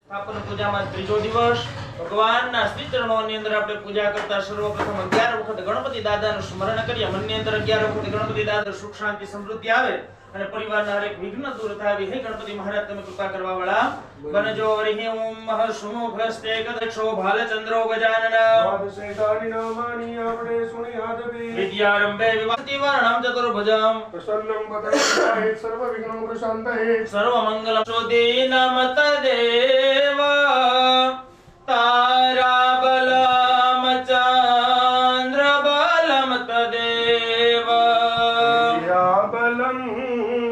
સ્થાપન પૂજામાં ત્રીજો દિવસ ભગવાનના શ્રી ચરણોની અંદર આપણે પૂજા કરતા સર્વપ્રથમ 11 વખત ગણપતિ દાદાનું સ્મરણ કરીએ. મનની અંદર 11 વખત ગણપતિ દાદા સુખ શાંતિ સમૃદ્ધિ આવે અને પરિવારના હરેક વિઘ્ન દૂર થાય. હે ગણપતિ મહારાજ તમે કૃપા કરવા વાળા બનજો. હરિ ઓમ મહસુમુખસ્તે કદક્ષો ભાલચંદ્રો ગજાનન વાદશેતાની નામાની આપણે સુણી આદવી વિદ્યારંભે વિવાતિ વર્ણમ ચતુર્ભુજમ પ્રસન્નમ પતયે સર્વ વિઘ્નો પ્રશાંતયે સર્વમંગલમ શોધીનમ તદેવ તારાબલમ ચંદ્રબલમ તદેવ યાબલમ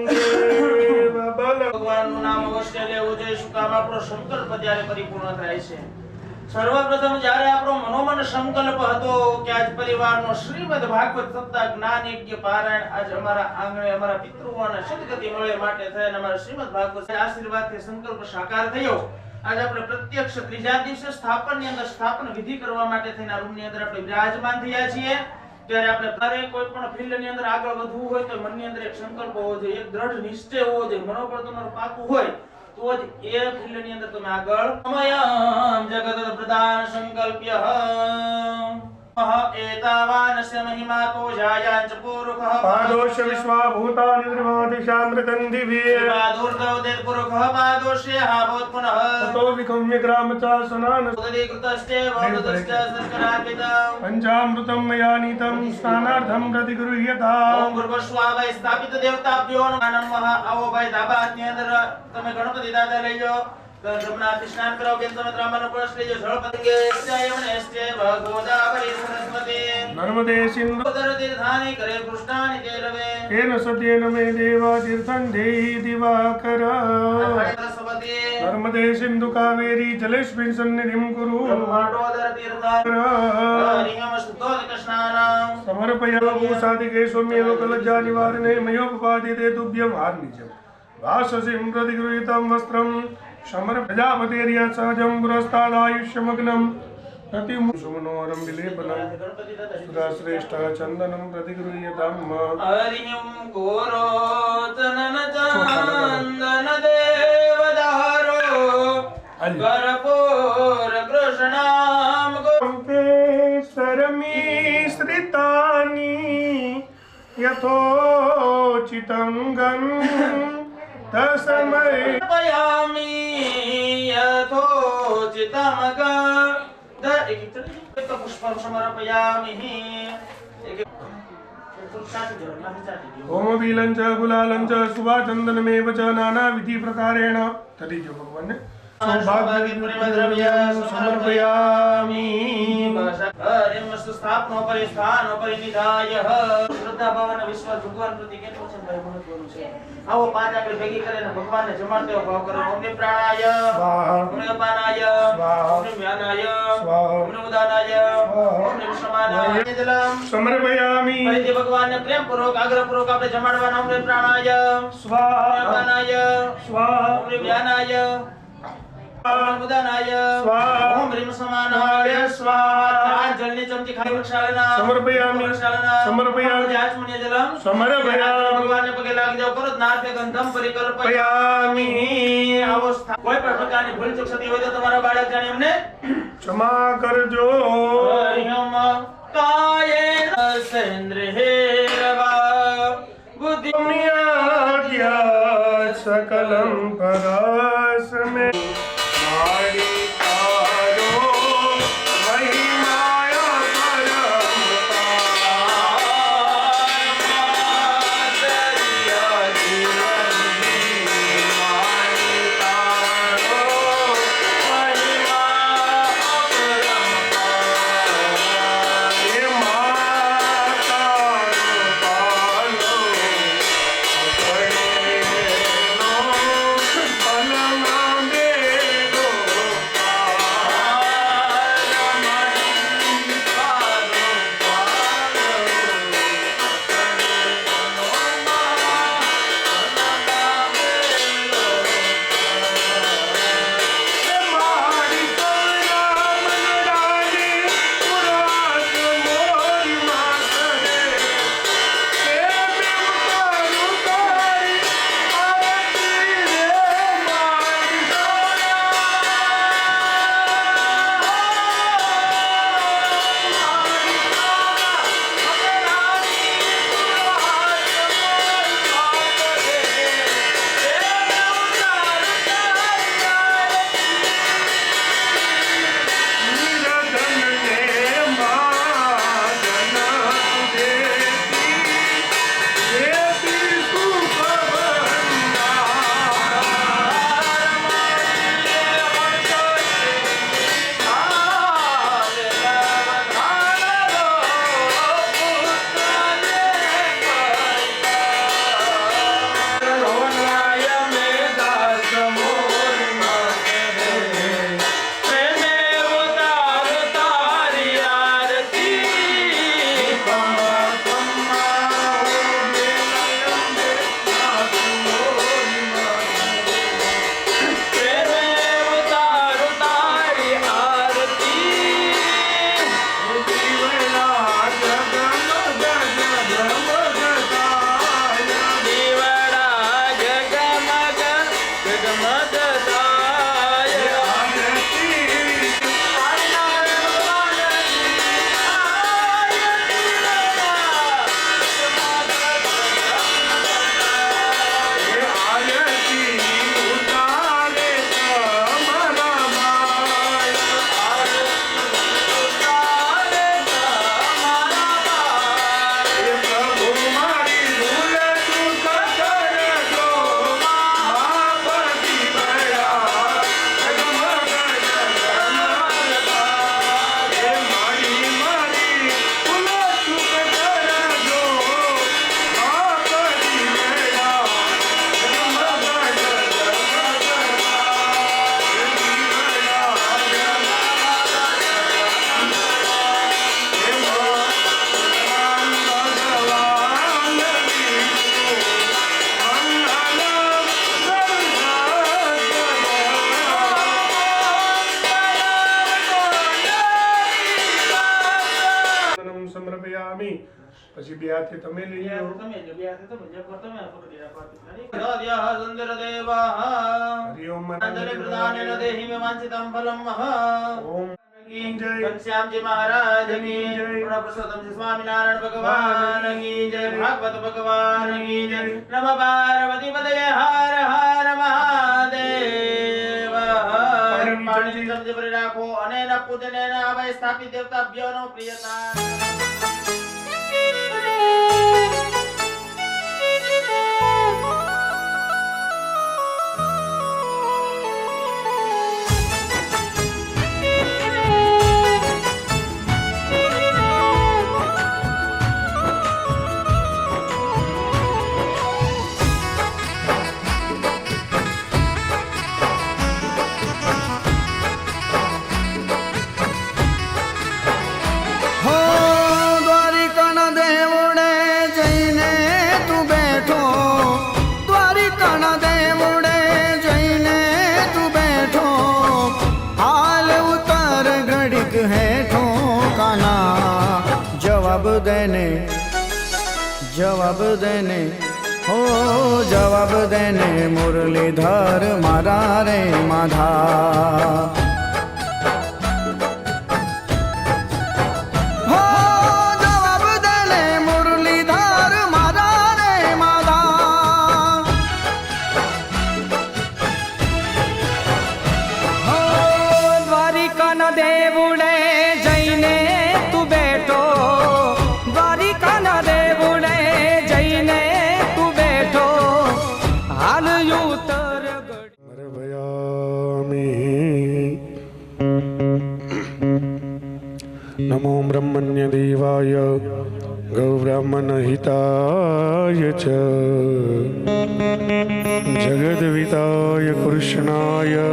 દેવ બલમ. ભગવાનનું નામ અવશ્ય લેવું જોઈએ. શું કામ? આપણો સંકલ્પ ત્યારે પરિપૂર્ણ થાય છે. સર્વપ્રથમ જ્યારે આપણો મનોમન સંકલ્પ હતો કે આજ પરિવારનો શ્રીમદ ભાગવત સપ્તાહ જ્ઞાન યજ્ઞ પારાયણ આજ અમારા આંગણે અમારા પિતૃઓને સદગતિ મળે માટે થઈને અમારા શ્રીમદ ભાગવત આશીર્વાદથી સંકલ્પ સાકાર થયો. આજ આપણે પ્રત્યક્ષ ત્રીજા દિવસે સ્થાપનની અંદર સ્થાપન વિધિ કરવા માટે થઈને આ રૂમની અંદર આપણે વિરાજમાન થયા છીએ. ત્યારે આપણે ઘરે કોઈ પણ ફિલ્ડની અંદર આગળ વધવું હોય તો મનની અંદર એક સંકલ્પ હોવો જોઈએ, એક દ્રઢ નિશ્ચય હોવો જોઈએ, મનોબળ તમારું પાકું હોય તો જ એ ફિલ્ડની અંદર તમે આગળ સમયમ જગત પ્રદાન સંકલ્પ્ય એતાવાનસ્ય મહિમા તો જાયાંચ પુરુષ પાદોષ વિશ્વાભૂતાનિ ત્રિમાતિશામૃતં દિવ્યે પાદોર્ધવદેત પુરુષ પાદોષ્ય હાભૂત પુનઃ તતો વિકમ્ય ગ્રામચાસનાન ઉદીકૃતસ્તે વદસ્તે સંસ્કારાર્પિતં પંચામૃતં મયા નીતં સ્નાનાર્થં પ્રતિગૃહ્યતા. ઓમ ભૂર્ભુવસ્વાભાઈ સ્થાપિત દેવતાભ્યો નમઃ. આવો ભાઈ ધાબાની અંદર તમે ગણપતિ દાદા લઈ જાઓ. ગણપતિ સ્નાન કરાવો. બેન તમે ત્રાંબાનો કળશ લઈ જાઓ. જળપતંગે જયમનેસ્તે ભગવદાવરી સરસ્વતી નર્મદે સિંધુ ઉદર તીર્થાની કરે કૃષ્ણાની તે રવે તેન સત્યેન મે દેવા તીર્થં દેહી દિવાકર. સરસ્વતી નર્મદે સિંધુ કાવેરી જલેસ્મિન સન્નિધિં કુરુ. બ્રહ્માંડોદર તીર્થારિયમ શુદ્ધોદક સ્નાનમ સમર્પયામો સાધિકે સ્વમેવ કલજ્જા નિવારણે મયોપપાદિતે તુભ્યં વાર્નિજમ વાસસિં પ્રતિગૃહીतं વસ્ત્રં સમર પ્રજાપતિર્ય સહજં પુરસ્તાદાયુષ્યમગ્નં પ્રતિમુષમનોરમ વિલેપનં સુધાશ્રેષ્ઠ ચંદनं પ્રતિગૃહ્યતામ. હરિયમ ઘોરો ચનન ચંદન દેવદારો કર્પૂર કૃષ્ણામ સરમિશ્રિતાની યથોચિतं ગં તસ્મૈ સમર્પયામિ યથોચિતમ પુષ્પં સમર્પયામિ. હોમ બીલં ચ ગુલાલં ચ સુવાચંદનમેવ ચ નાનાવિધિ પ્રકારેણ તરી જો ભગવાનને સૌભાગ્ય દ્રવ્ય સમર્પયામિ. હરિમસ્તુ સ્થાપનો પરિસ્થાનો પરિનિધાય શ્રદ્ધા ભાવના વિશ્વાસ ભગવાન પ્રતિ કેટલું છે ભાઈ મહત્વનું છે. આવો પાંચ આંગળી ભેગી કરીને ભગવાનને જમાડતો ભાવ કરો. ઓમ પ્રાણાય સ્વાહા ઓમ અપાનાય સ્વાહા ઓમ વ્યાનાય સ્વાહા ઓમ ઉદાનાય ઓમ સમાનાય જલમ સમર્પયામિ. ફરીથી ભગવાનને પ્રેમ પૂર્વક આગ્રહ પૂર્વક આપણે જમાડવાના. ઓમ પ્રાણાય સ્વાહા અપાનાય સ્વાહા ઓમ વ્યાનાય ઓમ ઉદાનાય સ્વાહા ઓમ રીમ સમાનાય સ્વાહા. આ જળની ચમચી ખાલી વૃક્ષાલના સમર્પયામિ સમર્પયામિ આચમનીય જલમ સમર્પયામિ ભગવાનને પગે લાગી જાવ. કરો નાથે ગંધમ પરિકલ્પયામિ. પયામિ. આવો કોઈ પણ પ્રકારની ભૂલ ચૂક થતી હોય તો તમારા બાળક જાણે એમને ક્ષમા કરજો. હરિયમ કાયેન સેન્દ્રહેરવા બુદ્ધિ પુણ્યાદ્યા સકલં પરાસમે માડી તારો મહિમાયા પરમ પછી બે હાથે તમે લઈ બે લો. હાથે તમે લ્યો, બે હાથે તમે લ્યો, પર તમે આ પકડી રાખો આથી. હરિ સુંદર દેવા હરિ ઓમ અંજલિ પ્રદાનેન દેહિ મે વાંછિતમ ફલમ ઓમ કી જય. ઘનશ્યામજી મહારાજ કી જય. પૂર્ણ પુરુષોત્તમ સ્વામિનારાયણ ભગવાન કી જય. ભાગવત ભગવાન કી જય. નમઃ પાર્વતી પતયે હર હર મહાદેવ. પાણીની સમજી ભરી રાખો અને એના પૂજન એના અભય સ્થાપિત દેવતાભ્યોનો પ્રિયતા. હો દ્વારિકાના દેવડે જઈને તું બેઠો, દ્વારિકાના દેવડે જઈને તું બેઠો, હાલ ઉતાર ઘડીક હેઠો કાના, જવાબ દેને હો જવાબ દેને મુરલીધર મારા રે માધા. હો જવાબ દેને મુરલીધર મારા રે માધા. હો દ્વારિકાના દેવડે જઈને તું બેઠો, દ્વારિકાના દેવડે જઈને તું બેઠો, હાલ ઉતર ભયામિ. નમો બ્રહ્મણ્ય દેવાય ગૌબ્રાહ્મણ હિતાય ચ જગદ્વિતાય કૃષ્ણાય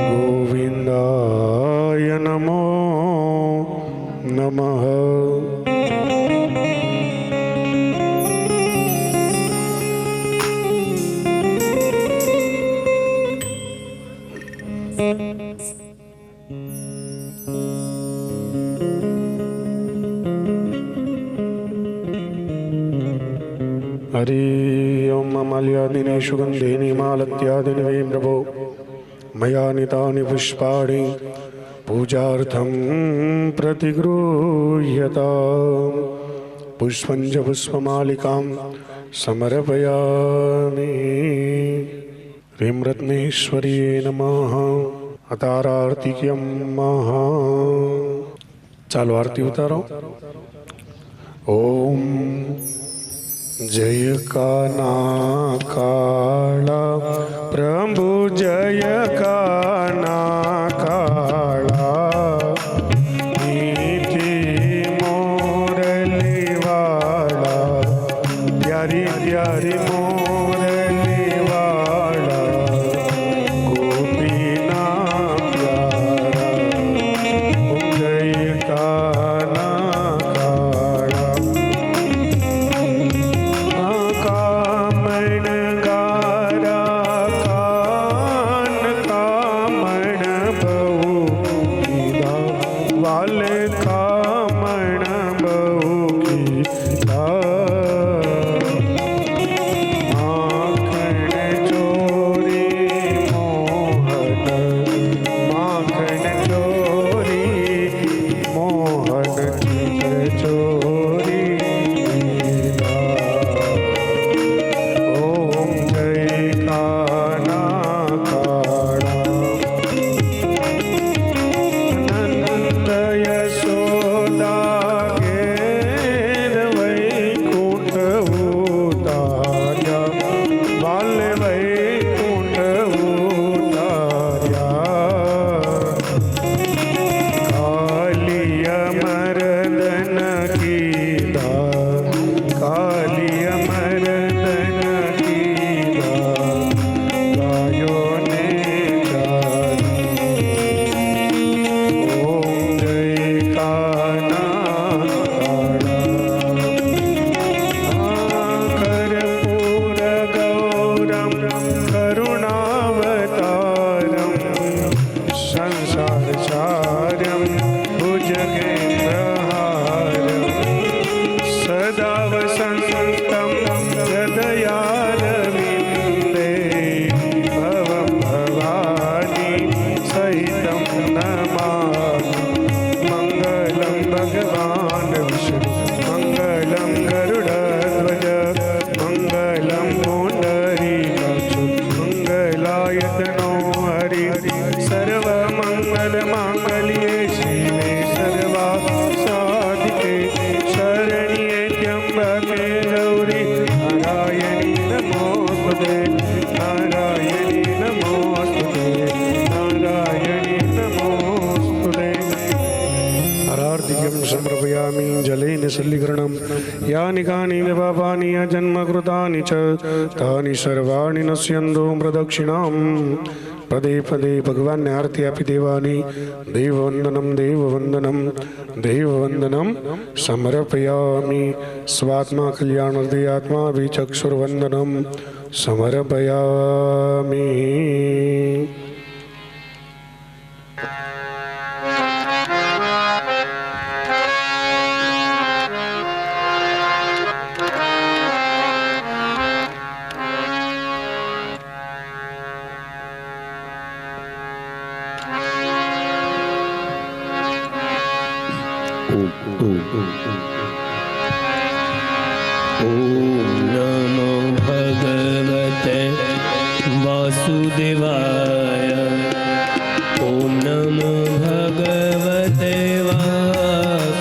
ગોવિંદાય નમો નમઃ. हरि ओम माल्यादिनी सुगंधिनी मालत्यादिनी वे प्रभो मया नितानि पुष्पाणि पूजार्थं प्रतिगृह्यताम्. पुष्पञ्च पुष्पमालिकां समर्पयामि. ह्रीं रत्नेश्वर्ये नमः. अतारार्तिक्यं महा. चालो आरती उतारो. ओम जय काना काला प्रभु जय काना काला मीठी मोरली वाला प्यारी प्यारी मोरली वाला गोपीना प्यारा जय काना काला कामण गारा कान का सर्वमङ्गलमाङ्गल्ये शिवे सर्वासाधिके शरण्ये त्र्यम्बके गौरी नारायणी नमोस्तुते नारायणी नमोस्तुते नारायणी नमोस्तुते हरार्तिकं समर्पयामि जलेन सल्लीकरणं यानि कानि पापानि अजन्मकृतानि च तानि सर्वाणि नश्यन्तु प्रदक्षिणां पदे पदे भगवान आरती आपी देवानी देववंदनम देववंदनम देववंदनम समर्पयामि स्वात्मा कल्याण हृदयात्मा विचक्षुर्वंदनम समर्पयामि नमो भगवते वासुदेवाय ॐ नमो भगवते वासुदेवाय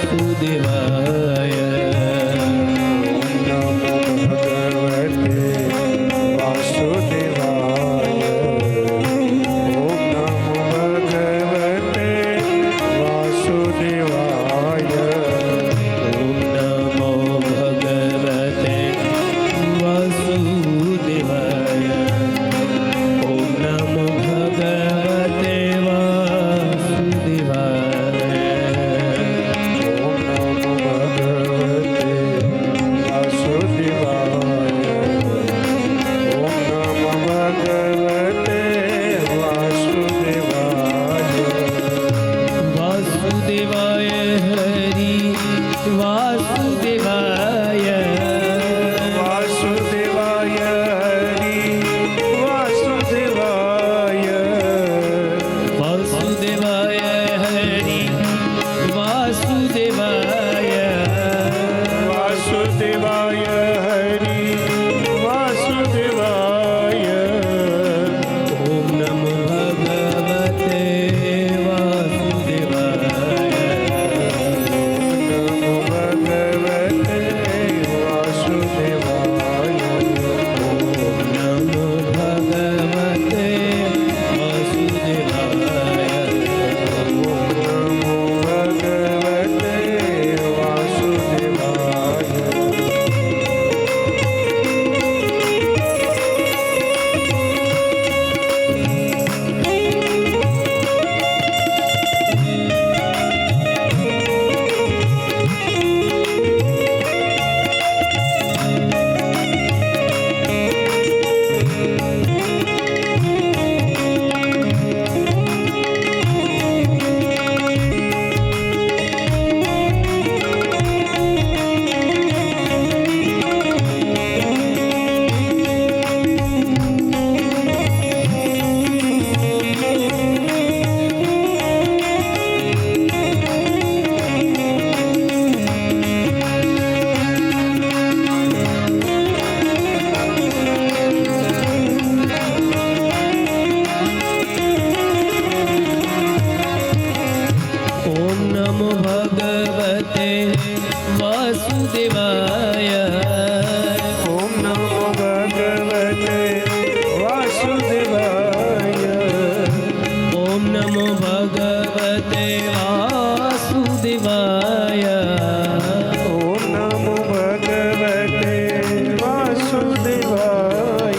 नमो भगवते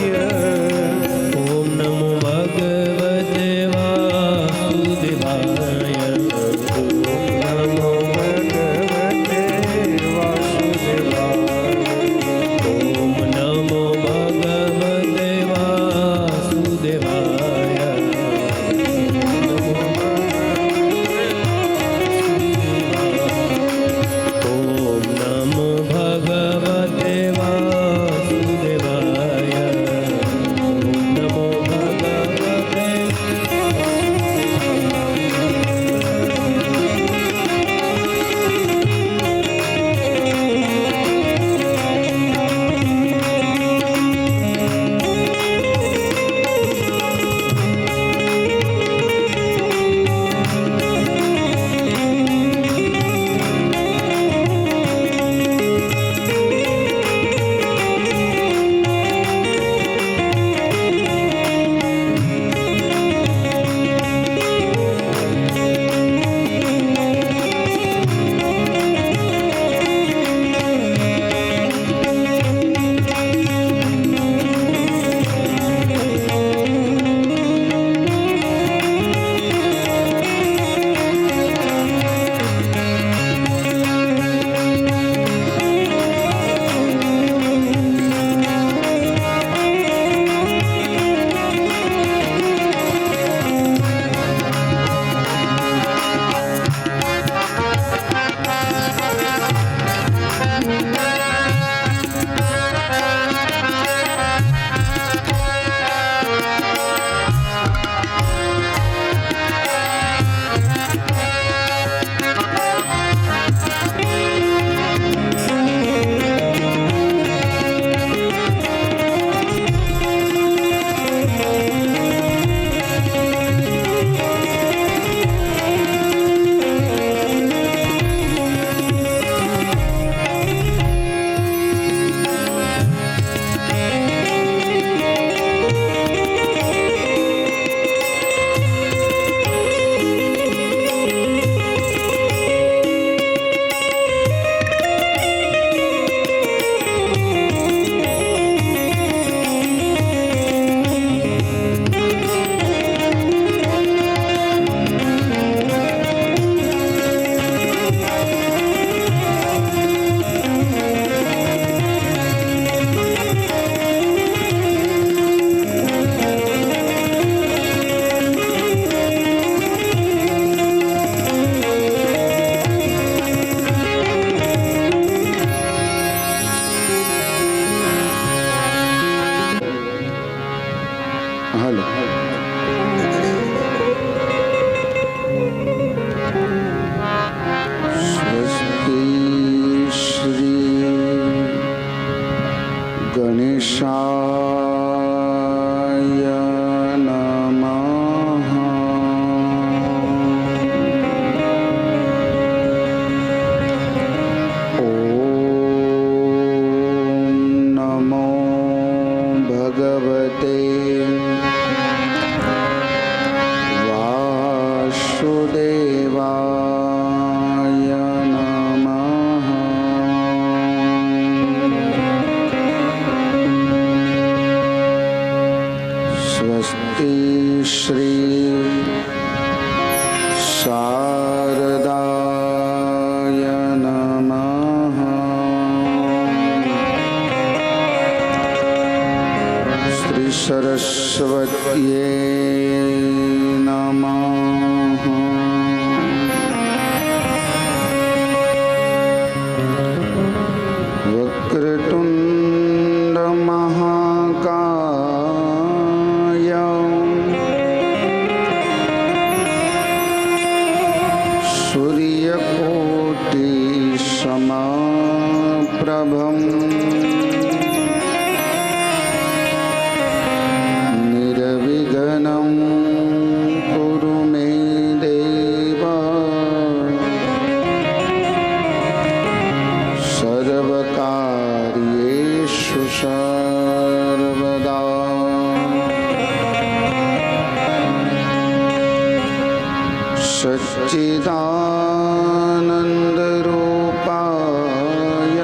वासुदेवाय ओम नमो भगवते वासुदेवाय वासुदेवाय नमः। स्वस्ति श्री शारदाय नमः। श्री सरस्वत्यै नमः। वक्रतुण्ड महाकाय सूर्यकोटि समप्रभं निर्विघ्नं कुरु मे देव। सर्वकार्येषु सर्वदा सच्चिदानन्दरूपाय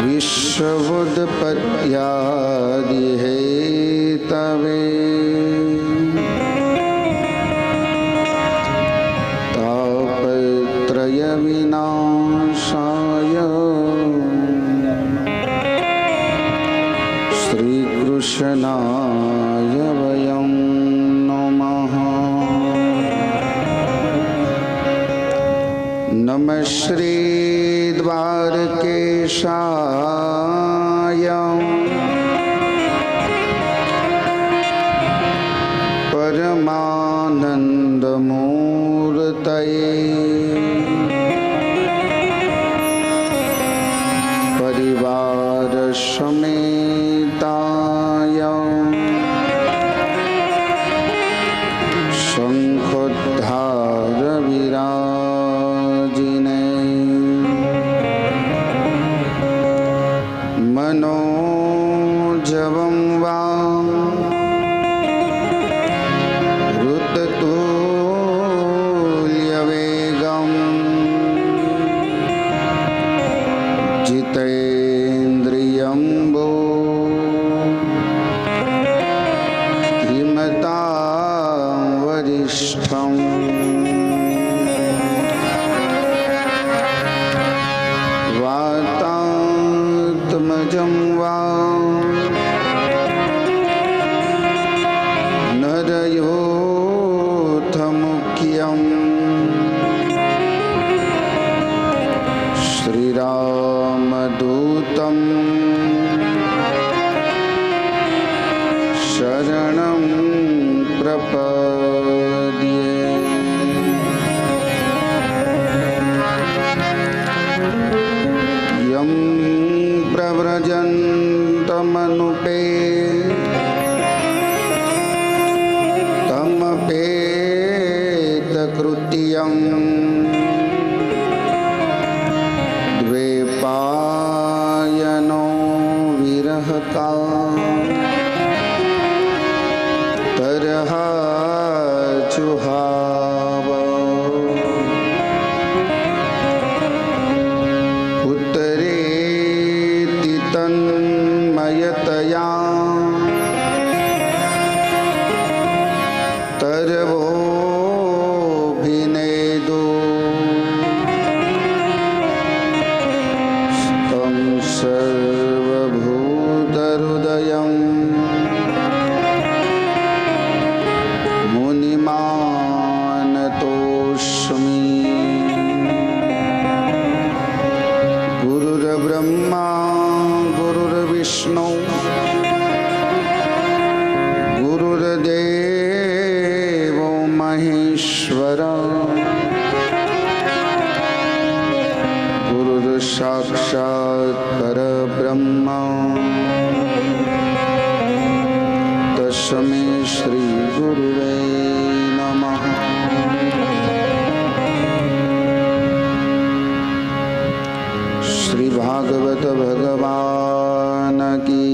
विश्वोत्पत्त्यादिहेतवे तापत्रयविनाशाय श्रीकृष्णाय वयं नमः। नमः श्री द्वारकेशाय परमानन्दमूर्तये परिवारसमेताय शङ्खोद्धार विराजिने मनोजवं वा ऋततुल्यवेगं जितेन्द्रियं वो धीमतां वरिष्ठं वातात्मजं वा नरयोथमुख्यं श्रीरामदूतं शरणं प्रपद्ये। यं प्रव्रजन्तमनुपे तमपेतकृत्यं द्वैपायनो विरहका तरह चुहाव। पुत्रेति तन्मयतया तरवोऽभिनेदु तं सर्वभूतहृदयं मुनिमानतोऽस्मि। गुरुर्ब्रह्मा गुरुर्विष्णु गुरुर्देवो महेश्वर गुरुर्साक्षात् परब्रह्म तस्मै श्री गुरुवे नमः। श्री भागवत भगवान की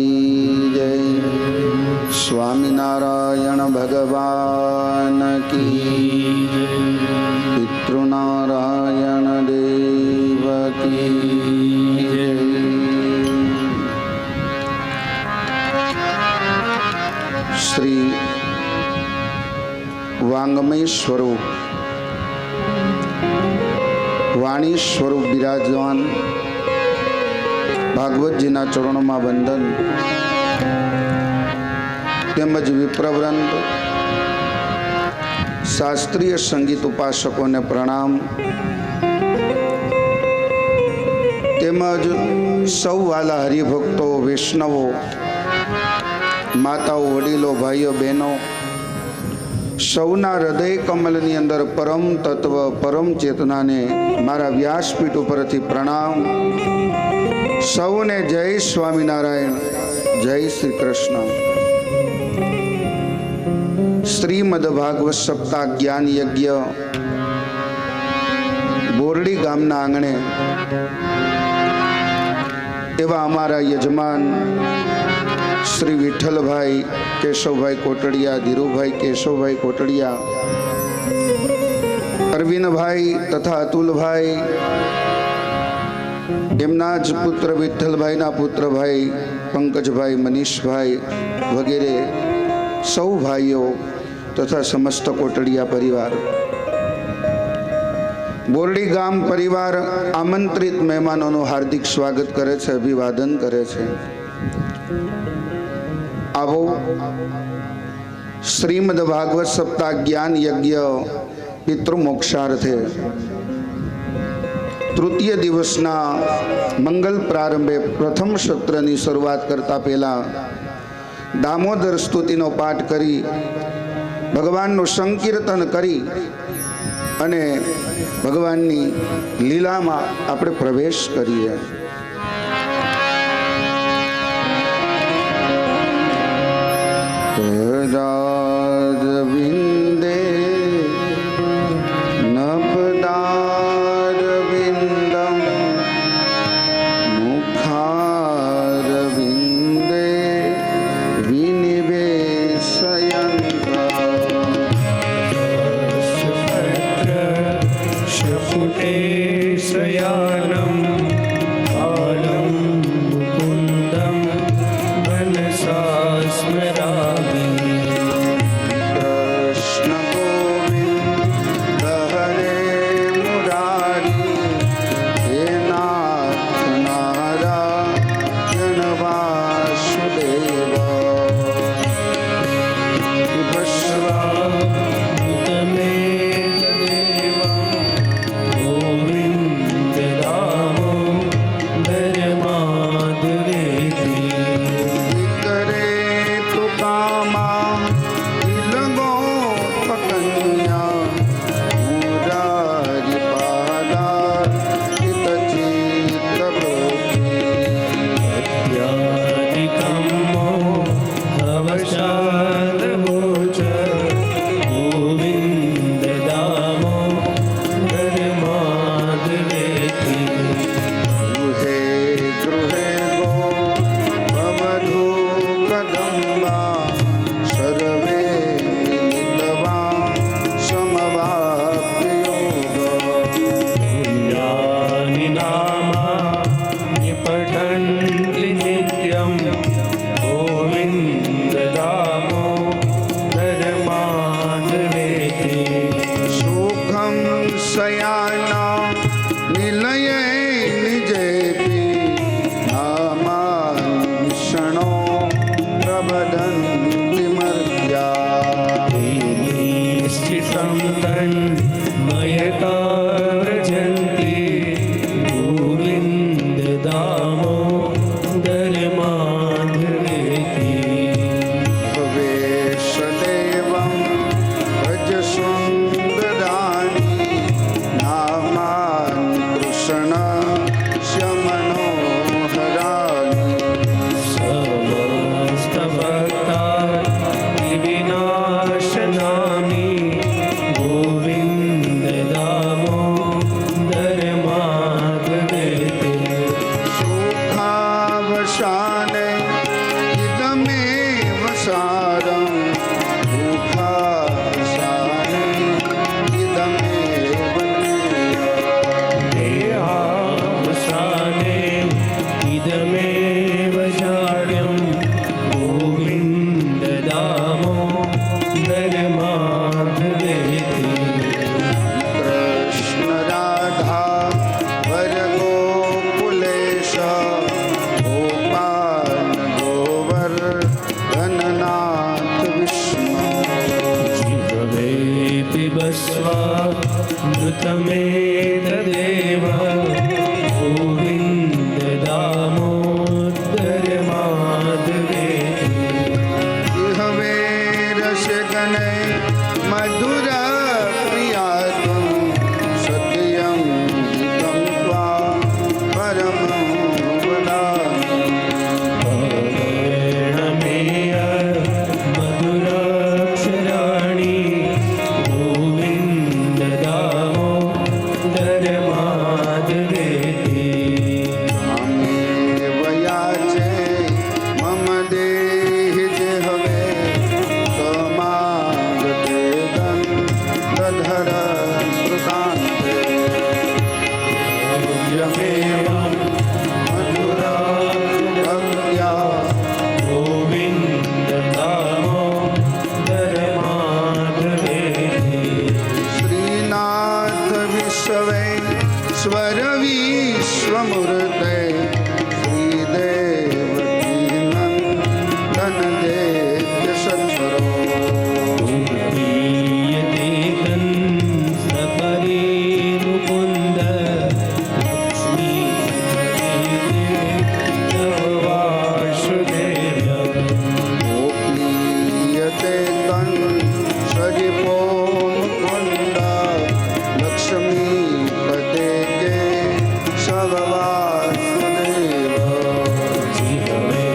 जय। स्वामीनारायण भगवान की पितृनारायण देव की जय। श्री वांगमय स्वरूप वाणी स्वरूप विराजमान भागवतजीना चरणों वंदन તેમજ વિપ્રવૃંદ શાસ્ત્રીય સંગીત ઉપાસકોને પ્રણામ તેમજ સૌ વાલા હરિભક્તો વૈષ્ણવો માતાઓ વડીલો ભાઈઓ બહેનો સૌના હૃદય કમલની અંદર પરમ તત્વ પરમ ચેતનાને મારા વ્યાસપીઠ ઉપરથી પ્રણામ। સૌને જય સ્વામિનારાયણ, જય શ્રી કૃષ્ણ। શ્રીમદ ભાગવત સપ્તાહ જ્ઞાન યજ્ઞ બોરડી ગામના આંગણે એવા અમારા યજમાન શ્રી વિઠ્ઠલભાઈ કેશવભાઈ કોટડિયા, ધીરુભાઈ કેશવભાઈ કોટડિયા, અરવિંદભાઈ તથા અતુલભાઈ, એમના જ પુત્ર વિઠ્ઠલભાઈના પુત્રભાઈ પંકજભાઈ, મનીષભાઈ વગેરે સૌ ભાઈઓ તથા સમસ્ત કોટડિયા પરિવાર, બોરડી ગામ પરિવાર આમંત્રિત મહેમાનોનું હાર્દિક સ્વાગત કરે છે, અભિવાદન કરે છે। આવો શ્રીમદ ભાગવત સપ્તાહ જ્ઞાન યજ્ઞ પિતૃ મોક્ષાર્થે તૃતીય દિવસના મંગલ પ્રારંભે પ્રથમ સત્રની શરૂઆત કરતા પહેલા દામોદર સ્તુતિનો પાઠ કરી ભગવાનનું સંકીર્તન કરી અને ભગવાનની લીલામાં આપણે પ્રવેશ કરીએ। પદારવિંદે નપદારવિંદમ મુખારવિંદે शयानं कालं मुकुन्दं मनसा स्मरामि। कृष्ण पिबस्वामृतमेतदेव गोविन्द दामोदर माधवेति હવે રસગણે મધુર પ્રિયા તું સત્યમ ગીતમ ત્વા પરમ વદામિ वर्णमेय मधुराक्षराणि गोविन्द दामोदर माधवेति અમે વયા છે મમ દેહ જે હવે સમાગતે દંડધર શ્રુતાંતે यमेवं મધુરા ભક્ત્યા गोविन्द दामोदर माधवेति શ્રીનાથ વિશ્વેશ્વર વિશ્વમૂર્તે શ્રીદેવકી નંદન દેત્ય સત્વરો प्रीयते कंसपरे मुकुन्द लक्ष्मीपते वासुदेव ગોપીયતે કંસરિપો મુકુંદ લક્ષ્મીપતે કે સવાસુદેવ जीवमे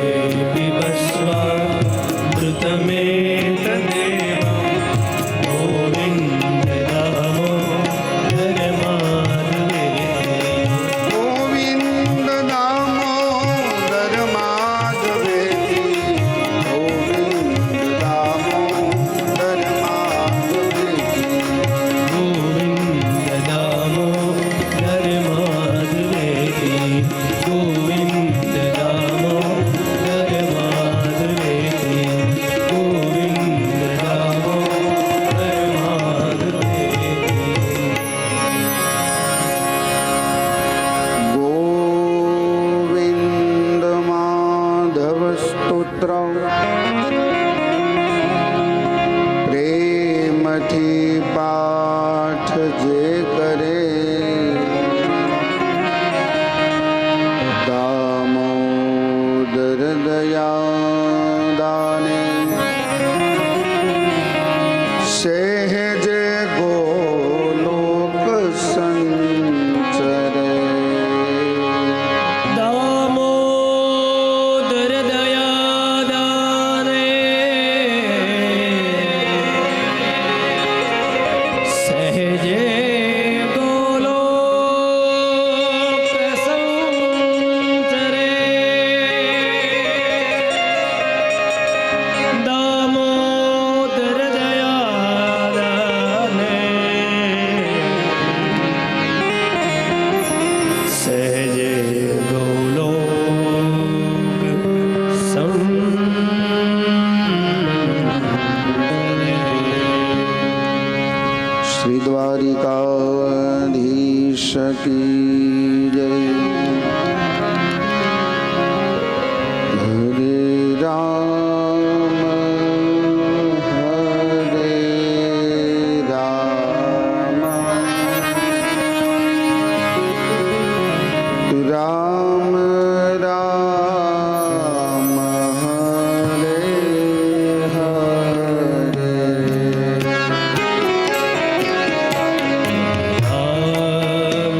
पिबस्वामृतमेतदेव गोविन्द दामोदर माधवेति ગોવિંદ દામોદર માધવેતિ ગોવિંદ દામોદર માધવેતિ गोविन्द दामोदर माधवेति गोविन्द दामोदर माधवेति गोविन्द दामोदर माधवेति ગોવિંદ માધવ સ્તોત્ર પ્રેમથી પાઠ જે કરે દામોદર દયા દાને સહેજે ગોલોક સંચરે दामोदर दयादाने सहजे गोलोक संचरे दामोदर दयादाने सहजे गोलोक શ્રી દ્વારિકાધીશ કી જય હરે રામ હરે રામ રામ રામ હરે હરે राम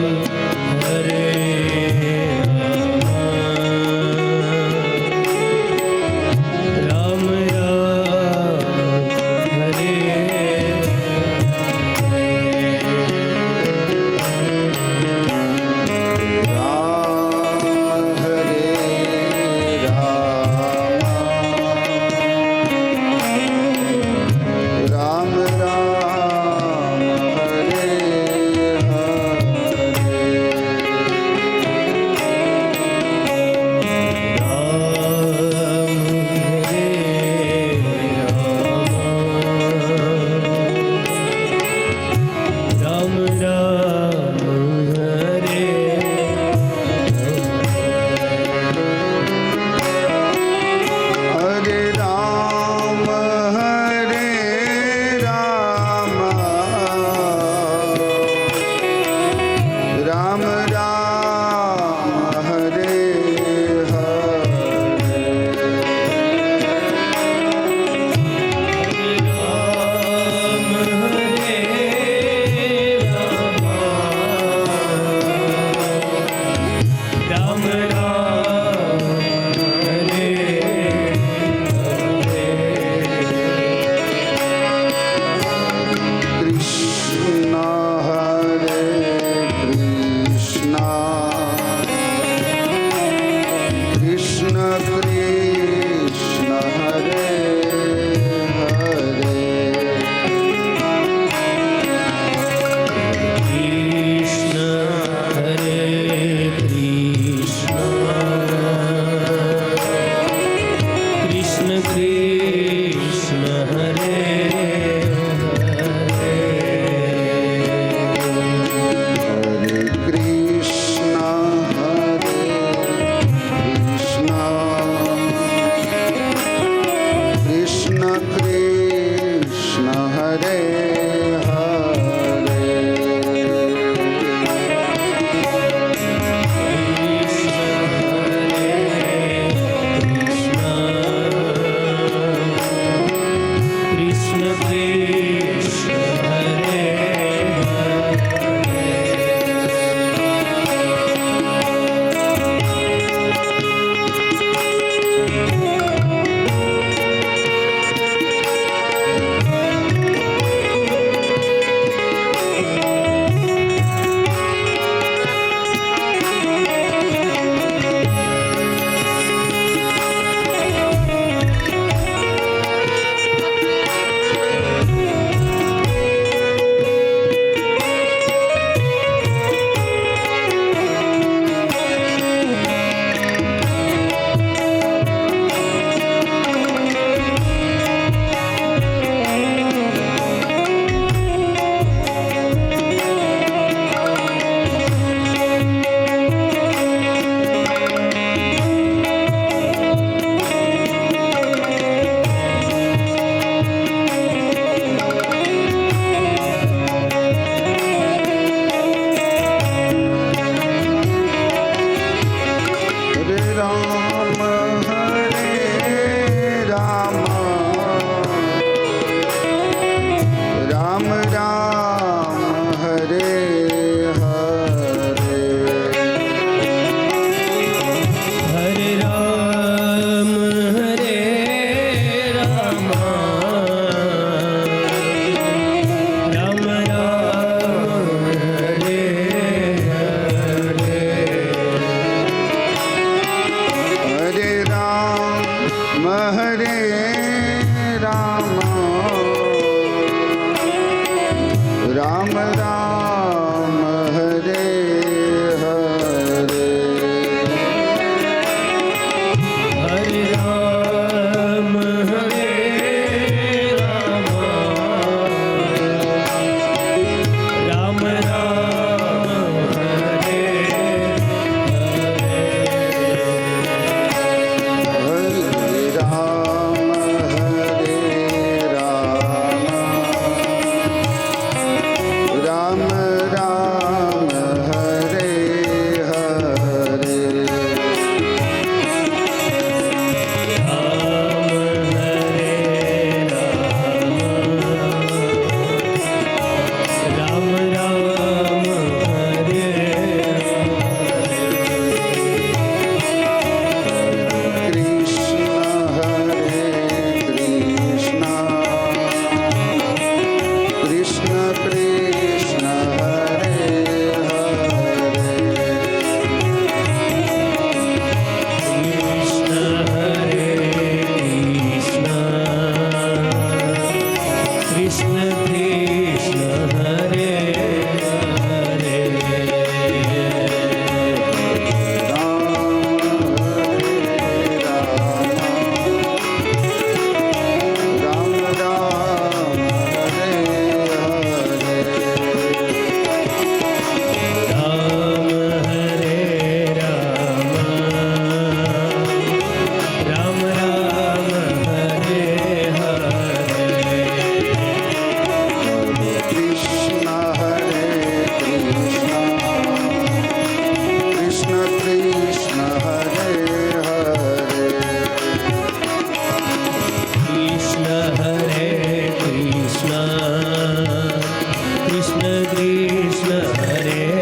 कृष्ण कृष्ण हरे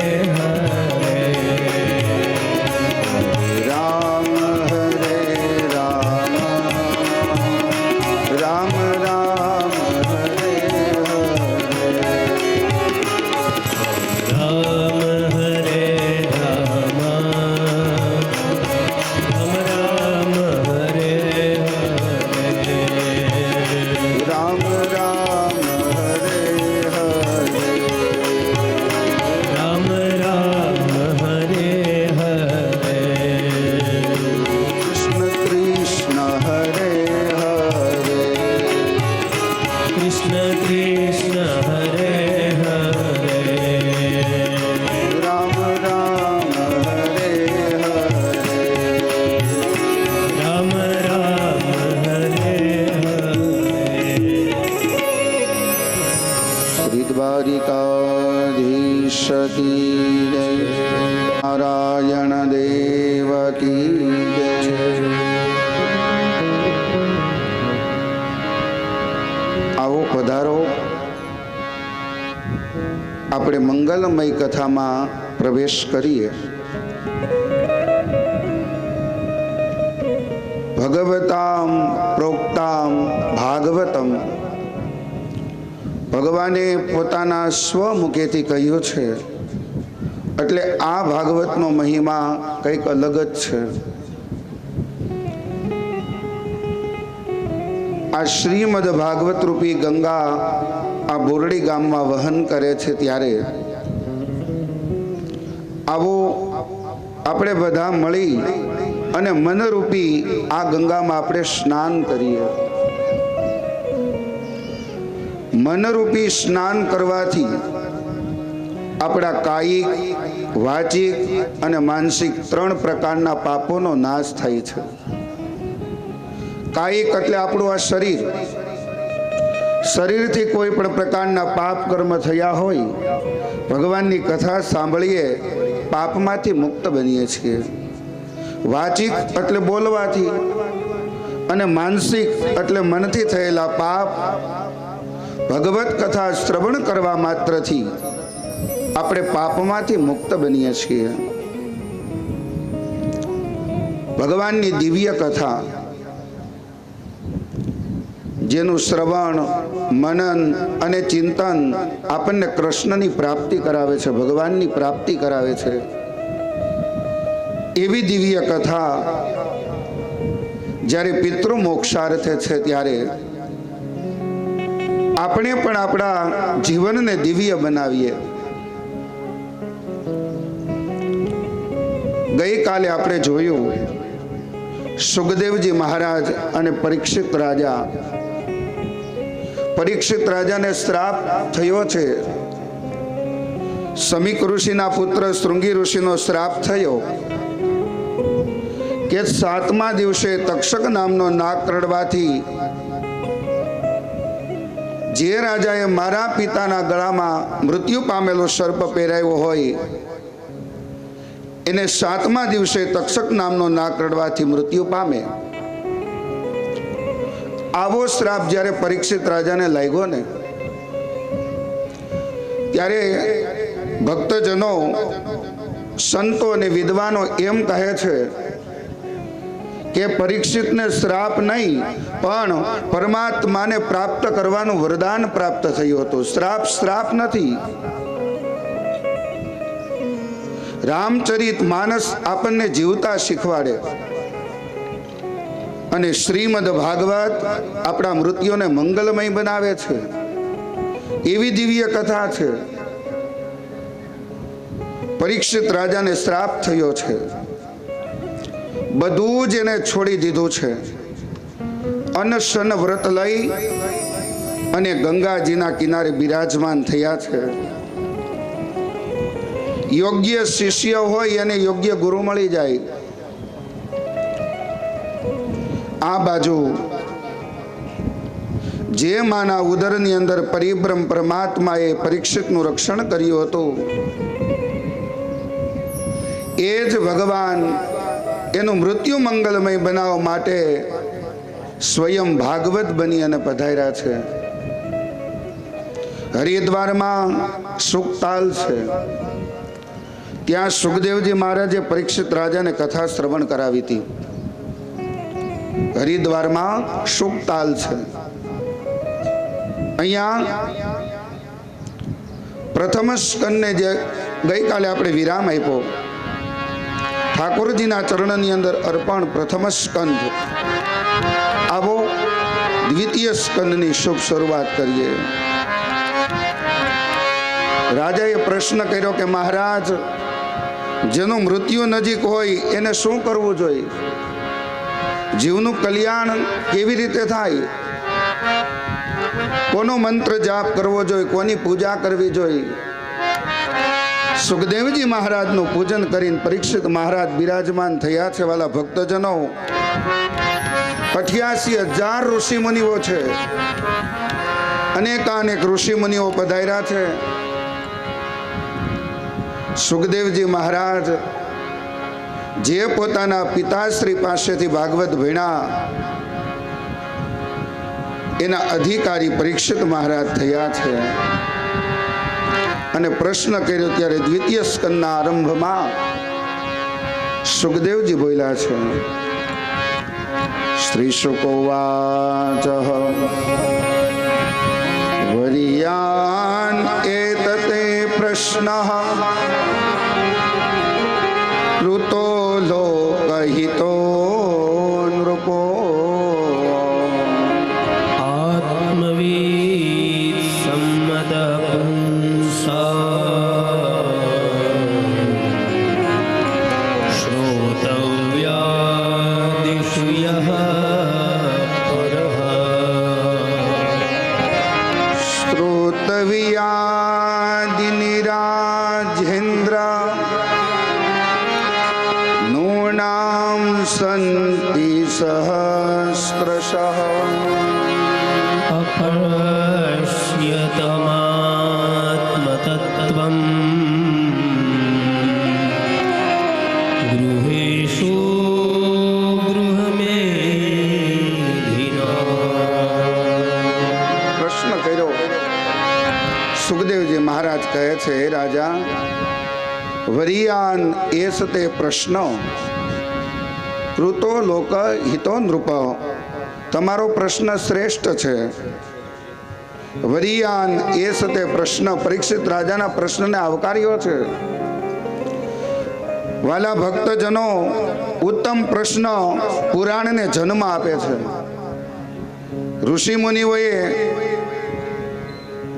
આવો આવો પધારો. આપણે મંગલમય કથામાં પ્રવેશ કરીએ. ભગવતામ પ્રોક્તામ ભાગવતમ. ભગવાને પોતાના સ્વમુખેથી કહ્યું છે, એટલે આ ભાગવતનો મહિમા કંઈક અલગ જ છે. આ શ્રીમદ ભાગવત રૂપી ગંગા આ બોરડી ગામમાં વહન કરે છે, ત્યારે આવો આપણે બધા મળી અને મનરૂપી આ ગંગામાં આપણે સ્નાન કરીએ. મનરૂપી સ્નાન કરવાથી આપણા કાયિક, વાચિક અને માનસિક 3 પ્રકારના પાપોનો નાશ થાય છે. કાયિક એટલે આપણું આ શરીર. શરીરથી કોઈ પણ પ્રકારના પાપ કર્મ થયા હોય, ભગવાનની કથા સાંભળીએ પાપમાંથી મુક્ત બનીએ છીએ. વાચિક એટલે બોલવાથી, અને માનસિક એટલે મનથી થયેલા પાપ ભગવત કથા શ્રવણ કરવા માત્રથી આપણે પાપમાંથી મુક્ત બનીએ છીએ. ભગવાનની દિવ્ય કથા, જેનું શ્રવણ, મનન અને ચિંતન આપણને કૃષ્ણની પ્રાપ્તિ કરાવે છે, ભગવાનની પ્રાપ્તિ કરાવે છે. એવી દિવ્ય કથા જ્યારે પિતૃ મોક્ષાર્થે છે, ત્યારે આપણે પણ આપણા જીવનને દિવ્ય બનાવીએ. ગઈકાલે આપણે જોયું, સુખદેવજી મહારાજ અને પરીક્ષિત રાજા. પરીક્ષિત રાજાને શ્રાપ થયો છે. સમીક ઋષિના પુત્ર શૃંગી ઋષિનો શ્રાપ થયો કે 7મા દિવસે તક્ષક નામનો નાગ કરડવાથી જે રાજાએ મારા પિતાના ગળામાં મૃત્યુ પામેલો સર્પ પહેરાવ્યો હોય, એને 7મા દિવસે તક્ષક નામનો નાગ કરડવાથી મૃત્યુ પામે. આવો શ્રાપ જ્યારે પરીક્ષિત રાજાને લાગ્યો ને, ત્યારે ભક્તજનો, સંતો અને વિદ્વાનો એમ કહે છે કે પરીક્ષિતને શ્રાપ નહીં, પણ પરમાત્માને પ્રાપ્ત કરવાનું વરદાન પ્રાપ્ત થયું હતું. શ્રાપ નથી. રામચરિત માનસ આપણને જીવતા શીખવાડે, અને શ્રીમદ ભાગવત આપણા મૃત્યુને મંગલમય બનાવે છે. એવી દિવ્ય કથા છે. પરીક્ષિત રાજાને શ્રાપ થયો છે, બધું જ એને છોડી દીધું છે. અનશન વ્રત લઈ અને ગંગાજીના કિનારે બિરાજમાન થયા છે. યોગ્ય શિષ્ય હોય અને યોગ્ય ગુરુ મળી જાય. આ બાજુ જે માના ઉદરની અંદર પરિબ્રહ્મ પરમાત્માએ પરીક્ષિતનું રક્ષણ કર્યું હતું, એ જ ભગવાન એનું મૃત્યુ મંગલમય બનાવવા માટે સ્વયં ભાગવત બની અને પધાર્યા છે. હરિદ્વારમાં સુખતાલ છે, ત્યાં સુખદેવજી મહારાજે પરીક્ષિત રાજાને કથા શ્રવણ કરાવી હતી. હરિદ્વારમાં સુખતાલ છે. અહીંયા પ્રથમ સ્કંદને જે ગઈકાલે આપણે વિરામ આપ્યો, ઠાકોરજીના ચરણની અંદર અર્પણ પ્રથમ સ્કંદ. આવો દ્વિતીય સ્કંદની શુભ શરૂઆત કરીએ. રાજાએ પ્રશ્ન કર્યો કે મહારાજ, જેનું મૃત્યુ નજીક હોય એને શું કરવું જોઈએ? જીવનું કલ્યાણ કેવી રીતે થાય? કોનો મંત્ર જાપ કરવો જોઈએ? કોની પૂજા કરવી જોઈએ? સુખદેવજી મહારાજનું પૂજન કરીને પરીક્ષિત મહારાજ બિરાજમાન થયા છે. વાલા ભક્તજનો, 88,000 ઋષિ મુનિઓ છે. અનેકાનેક ઋષિ મુનિઓ પધાર્યા છે. સુખદેવજી મહારાજ જે પોતાના પિતાશ્રી પાસેથી ભાગવત ભણ્યા, એના અધિકારી પરીક્ષિત મહારાજ થયા છે. અને પ્રશ્ન કર્યો ત્યારે દ્વિતીય સ્કંદના આરંભમાં સુખદેવજી બોલ્યા છે. શ્રી શુકોવાચ વર્યાન એતતે પ્રશ્નઃ ઋતો લોકહિતો નૃપો આત્મવીદ સંમત પુંસા શ્રોતવ્યાદિષુ યઃ પરઃ શ્રોતવ્યાદિનિરાજેન્દ્ર નૂનાં સંતિ સહસ્રશઃ अपश्यतमात्मतत्त्वं गृहेषु गृहमेधिना. પ્રશ્ન કર્યો. સુખદેવજી મહારાજ કહે છે, હે રાજા, વરિયાન એસતે પ્રશ્ન કૃતો લોક હિતો નૃપ. તમારો પ્રશ્ન શ્રેષ્ઠ છે. વરિયાન એસતે પ્રશ્ન, પરીક્ષિત રાજાના પ્રશ્નને આવકાર્યો છે. વાલા ભક્તજનો, ઉત્તમ પ્રશ્ન પુરાણને જન્મ આપે છે. ઋષિ મુનિઓએ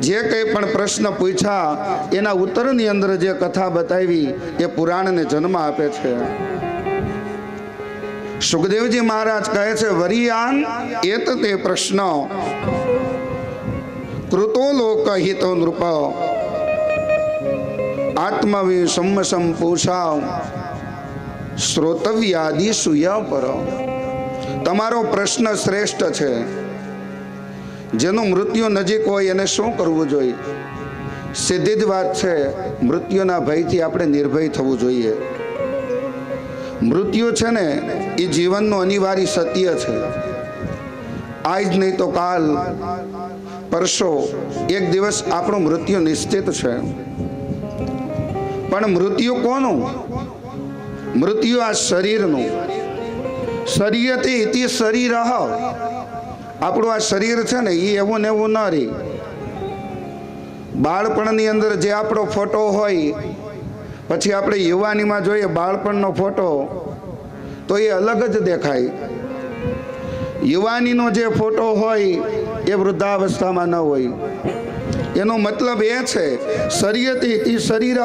જે કંઈ પણ પ્રશ્ન પૂછ્યા એના ઉત્તરની અંદર જે કથા બતાવી એ પુરાણને જન્મ આપે છે. સુખદેવજી મહારાજ કહે છે, વરિયાન એતતે પ્રશ્ન કૃતો લોકહિતો નૃપ આત્મવિ સંમસમ પૂષા શ્રોતવ્યાદિષુ યઃ પર. તમારો પ્રશ્ન શ્રેષ્ઠ છે. જેનું મૃત્યુ નજીક હોય એને શું કરવું જોઈએ? સીધી જ વાત છે, મૃત્યુના ભયથી આપણે નિર્ભય થવું જોઈએ. મૃત્યુ છે ને એ જીવનનું અનિવાર્ય સત્ય છે. આજ નહીં તો કાલ, પરસો એક દિવસ આપણું મૃત્યુ નિશ્ચિત છે. પણ મૃત્યુ કોનું? મૃત્યુ આ શરીરનું. શરીરથી ઇતિ શરીર. આપણું આ શરીર છે ને એ એવું ને એવું ન રહે. બાળપણની અંદર જે આપણો ફોટો હોય, પછી આપણે યુવાનીમાં જોઈએ બાળપણનો ફોટો તો એ અલગ જ દેખાય. યુવાનીનો જે ફોટો હોય એ વૃદ્ધાવસ્થામાં ન હોય. એનો મતલબ એ છે શરીરથી શરીર.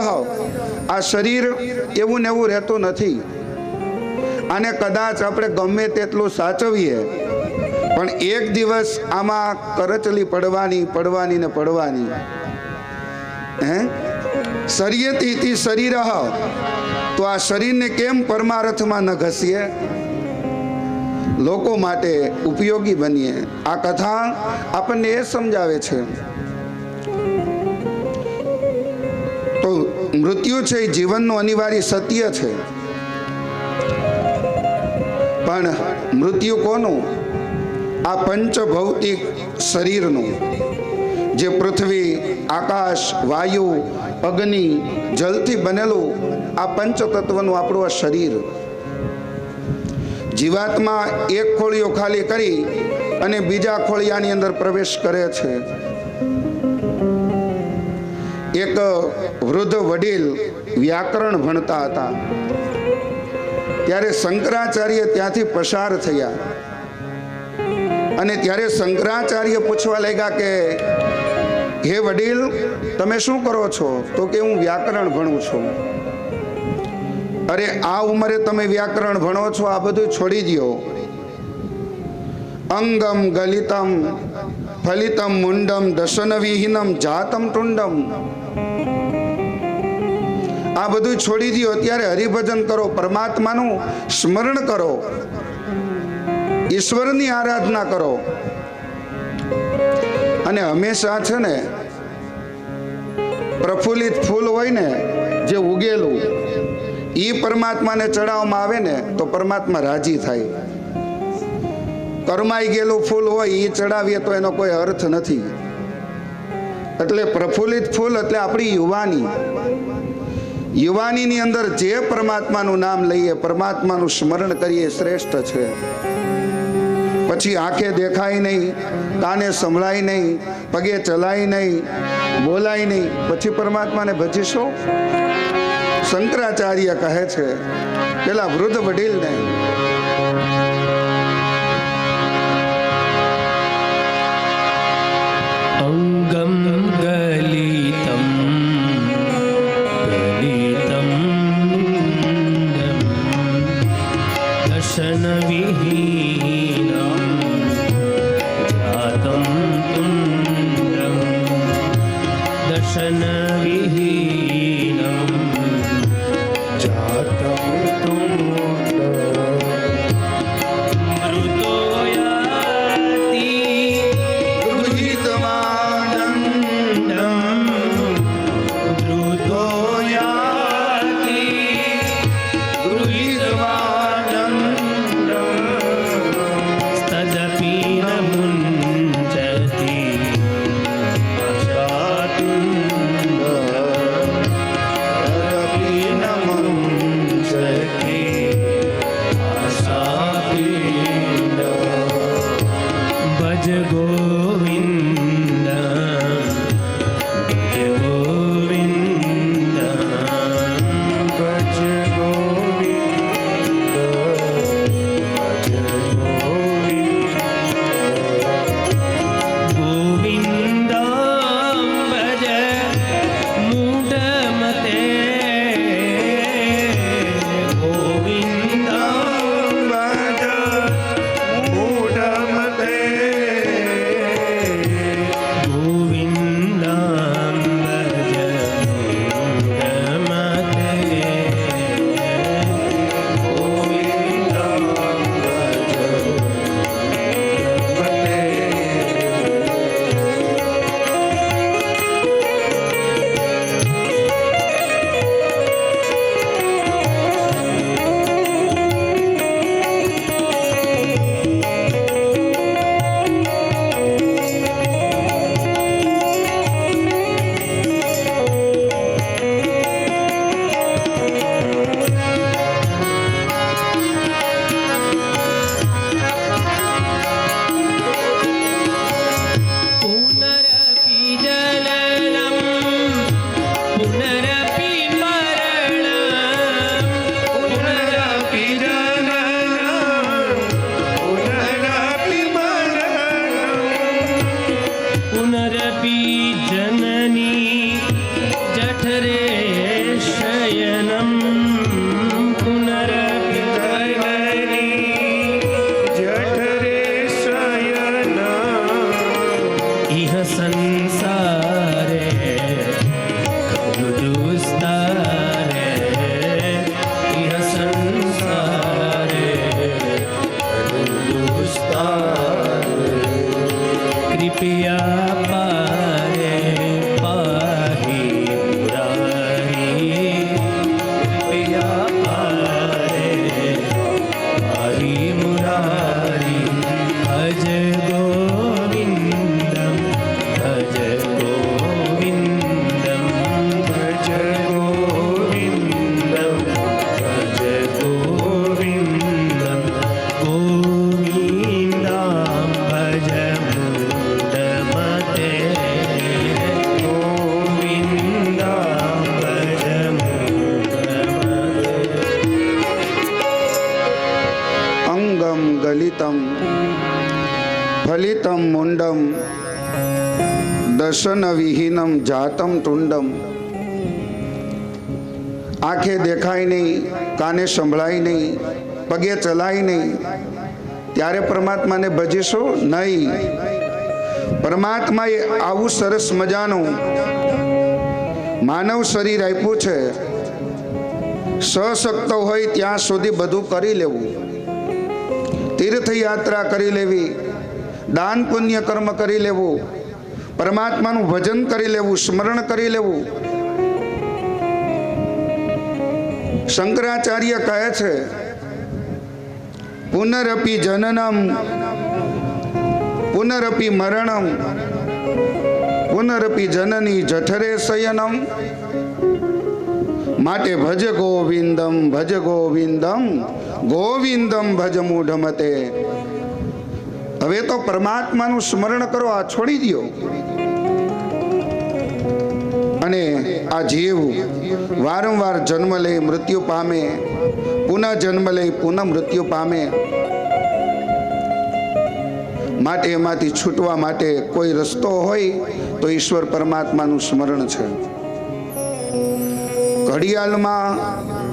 આ શરીર એવું ને એવું રહેતું નથી. આને કદાચ આપણે ગમે તેટલું સાચવીએ પણ એક દિવસ આમાં કરચલી પડવાની ને પડવાની. શરીરથી શરીર. તો આ શરીરને કેમ પરમાર્થમાં ન ઘસીએ, લોકો માટે ઉપયોગી બનીએ. આ કથા આપણને એ સમજાવે છે. તો મૃત્યુ છે એ જીવનનું અનિવાર્ય સત્ય છે. પણ મૃત્યુ કોનું? આ પંચભૌતિક શરીરનું, જે પૃથ્વી, આકાશ, વાયુ, અગ્નિ, જલથી બનેલું આ પંચતત્વનું આપણું આ શરીર. જીવાત્મા એક ખોળિયો ખાલી કરી અને બીજા ખોળિયાની અંદર પ્રવેશ કરે છે. એક વૃદ્ધ વડીલ વ્યાકરણ ભણતા હતા. ત્યારે શંકરાચાર્ય ત્યાંથી પસાર થયા અને ત્યારે શંકરાચાર્ય પૂછવા લાગ્યા કે હે વડીલ, તમે શું કરો છો? તો કે હું વ્યાકરણ ભણું છું. અરે આ ઉંમરે તમે વ્યાકરણ ભણો છો, આ બધું છોડી દો. અંગમ ગલિતમ ફલિતમ મુંડમ દશન વિહીનમ જાતમ ટુંડમ. આ બધું છોડી દો. અત્યારે હરિભજન કરો, પરમાત્માનું સ્મરણ કરો, ઈશ્વરની આરાધના કરો. અને હંમેશા છે ને પ્રફુલ્લિત ફૂલ હોય ને જે ઉગેલું, એ પરમાત્માને ચડાવવામાં આવે ને તો પરમાત્મા રાજી થાય. કરમાઈ ગયેલું ફૂલ હોય એ ચડાવીએ તો એનો કોઈ અર્થ નથી. એટલે પ્રફુલ્લિત ફૂલ એટલે આપણી યુવાનીની અંદર જે પરમાત્માનું નામ લઈએ, પરમાત્માનું સ્મરણ કરીએ શ્રેષ્ઠ છે. પછી આંખે દેખાય નહીં, કાને સંભળાય નહીં, પગે ચલાય નહીં, બોલાય નહીં, પછી પરમાત્માને ભજીશો? શંકરાચાર્ય કહે છે પેલા વૃદ્ધ વડીલને, અંગમ ગલિતમ ગલિતમ દર્શન વિહીનમ જાતમ તુંડમ દર્શન વિહીનમ જાતમ ફલિતમ મુંડમ દર્શન વિહીનમ જાતમ તુંડમ. આંખે દેખાય નહીં, કાને સંભળાય નહીં, પગે ચલાય નહીં, ત્યારે પરમાત્માને ભજીશો નહીં. પરમાત્માએ આવું સરસ મજાનું માનવ શરીર આપ્યું છે. સશક્ત હોય ત્યાં સુધી બધું કરી લેવું, તીર્થયાત્રા કરી લેવી, દાન પુણ્ય કર્મ કરી લેવું, પરમાત્માનું ભજન કરી લેવું, સ્મરણ કરી લેવું. શંકરાચાર્ય કહે છે પુનરપી જનનમ પુનરપી મરણમ પુનરપી જનની જઠરે શયનમ માટે ભજ ગોવિંદમ ભજ ગોવિંદમ ગોવિંદમ ભજ મૂઢમતે. હવે તો પરમાત્માનું સ્મરણ કરો, આ છોડી દો. અને આ જીવ વારંવાર જન્મ લે મૃત્યુ પામે, પુનઃ જન્મ લે પુનઃ મૃત્યુ પામે. માટે એમાંથી છૂટવા માટે કોઈ રસ્તો હોય તો ઈશ્વર પરમાત્માનું સ્મરણ છે. ઘડિયાળમાં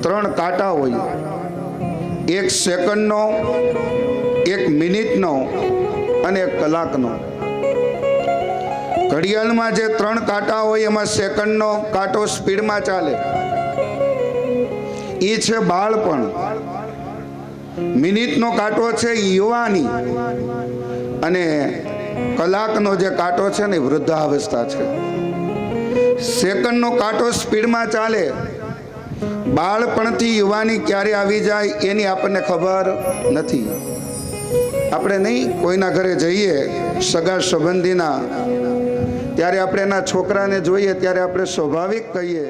3 કાંટા હોય, 1 સેકન્ડનો, 1 મિનિટનો અને 1 કલાકનો. ઘડિયાળમાં જે 3 કાંટા હોય એમાં સેકન્ડનો કાંટો સ્પીડમાં ચાલે, એ છે બાળપણ. મિનિટનો કાંટો છે યુવાની, અને કલાકનો જે કાંટો છે ને વૃદ્ધાવસ્થા છે. સેકન્ડનો કાંટો સ્પીડમાં ચાલે. બાળપણથી યુવાની ક્યારે આવી જાય એની આપણને ખબર નથી. આપણે નહીં કોઈના ઘરે જઈએ સગા સંબંધીના, ત્યારે આપણે એના છોકરાને જોઈએ ત્યારે આપણે સ્વાભાવિક કહીએ